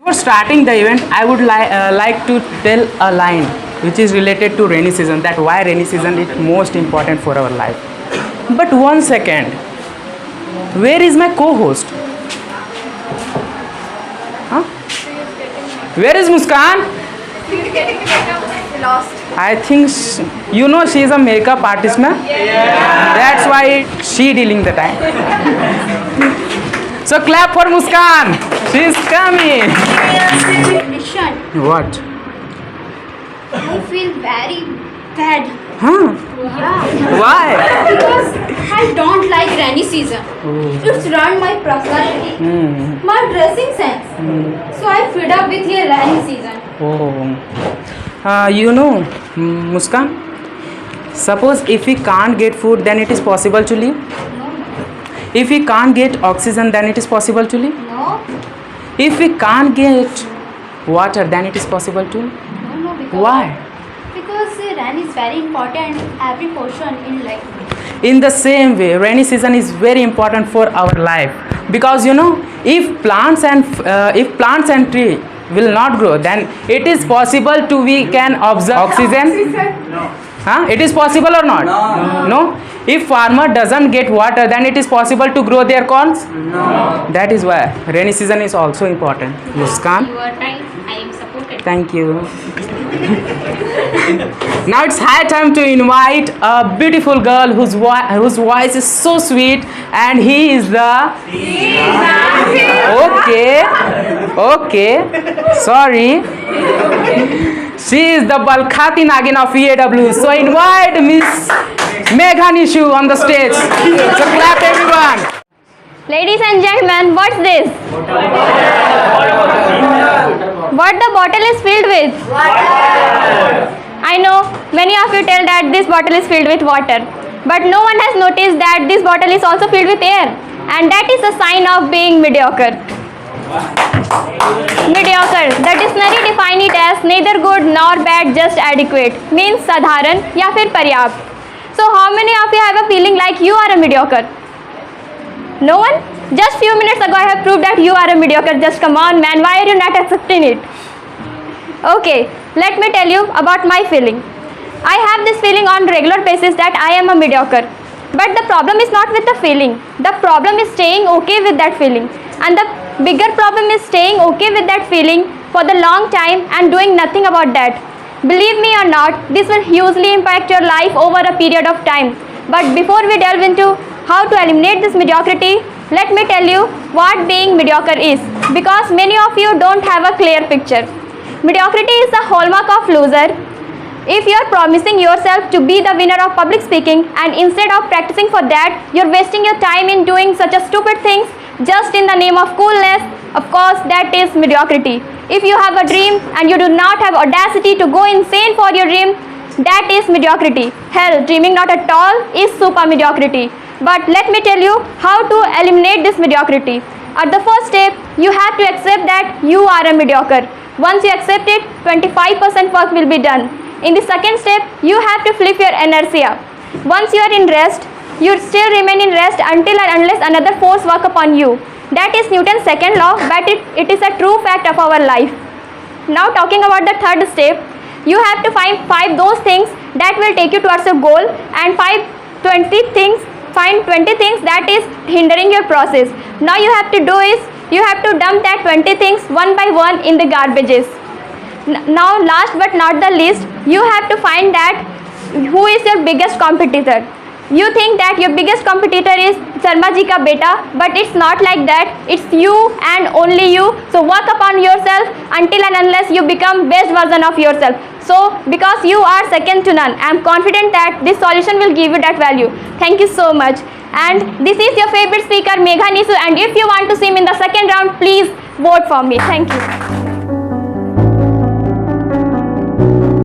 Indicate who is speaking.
Speaker 1: For starting the event, I would like to tell a line which is related to rainy season, that why rainy season is most important for our life. But one second, where is my co-host? Huh? Where is Muskan?
Speaker 2: Lost.
Speaker 1: I think she is a makeup artist, na? Yeah. That's why she dealing the time. So clap for Muskan. She is coming.
Speaker 2: Mission.
Speaker 1: What?
Speaker 2: I feel very bad.
Speaker 1: Huh?
Speaker 2: Yeah.
Speaker 1: Why?
Speaker 2: Because I don't like rainy season. It's ruined my personality, my dressing sense. So I fed up with your rainy season.
Speaker 1: Muskan, suppose if we can't get food, then it is possible to live.
Speaker 2: No.
Speaker 1: If we can't get oxygen, then it is possible to live.
Speaker 2: No.
Speaker 1: If we can't get water, then it is possible to live.
Speaker 2: No. Because
Speaker 1: Why?
Speaker 2: Because rain is very important in every portion in life.
Speaker 1: In the same way, rainy season is very important for our life, because if plants and tree will not grow, then it is possible to we can observe oxygen. Huh? It is possible or not? No. If farmer doesn't get water, then it is possible to grow their corns.
Speaker 3: No.
Speaker 1: That is why rainy season is also important. Muskan,
Speaker 2: You are right. I am supported.
Speaker 1: thank you. Now it's high time to invite a beautiful girl whose voice is so sweet, and he is the okay, sorry. She is the Balkhati Nagin of EAW. So invite Miss Megha Nishu on the stage. So clap everyone.
Speaker 4: Ladies and gentlemen, what's this? What the bottle is filled with?
Speaker 2: Water.
Speaker 4: I know many of you tell that this bottle is filled with water, but no one has noticed that this bottle is also filled with air, and that is a sign of being mediocre. Mediocre. The dictionary define it as neither good nor bad, just adequate. Means sadharan या फिर पर्याप्त. So how many of you have a feeling like you are a mediocre? No one? Just few minutes ago I have proved that you are a mediocre. Just come on man, why are you not accepting it? Okay, let me tell you about my feeling. I have this feeling on regular basis that I am a mediocre. But the problem is not with the feeling. The problem is staying okay with that feeling. And the bigger problem is staying okay with that feeling for the long time and doing nothing about that. Believe me or not, this will hugely impact your life over a period of time. But before we delve into how to eliminate this mediocrity, let me tell you what being mediocre is, because many of you don't have a clear picture. Mediocrity is the hallmark of loser. If you are promising yourself to be the winner of public speaking and instead of practicing for that, you're wasting your time in doing such a stupid things just in the name of coolness, of course that is mediocrity. If you have a dream and you do not have audacity to go insane for your dream, that is mediocrity. Hell, dreaming not at all is super mediocrity. But let me tell you how to eliminate this mediocrity. At the first step, you have to accept that you are a mediocre. Once you accept it, 25% work will be done. In the second step, you have to flip your inertia. Once you are in rest, you still remain in rest until and unless another force work upon you. That is Newton's second law, but it is a true fact of our life. Now talking about the third step, you have to find 5 those things that will take you towards your goal, and find 20 things that is hindering your process. Now you have to do is, you have to dump that 20 things one by one in the garbages. Now last but not the least, you have to find that who is your biggest competitor. You think that your biggest competitor is Sharma ji ka beta, but it's not like that. It's you and only you. So work upon yourself until and unless you become best version of yourself. So because you are second to none, I am confident that this solution will give you that value. Thank you so much. And this is your favorite speaker Megha Nishu, and if you want to see me in the second round, please vote for me. Thank you.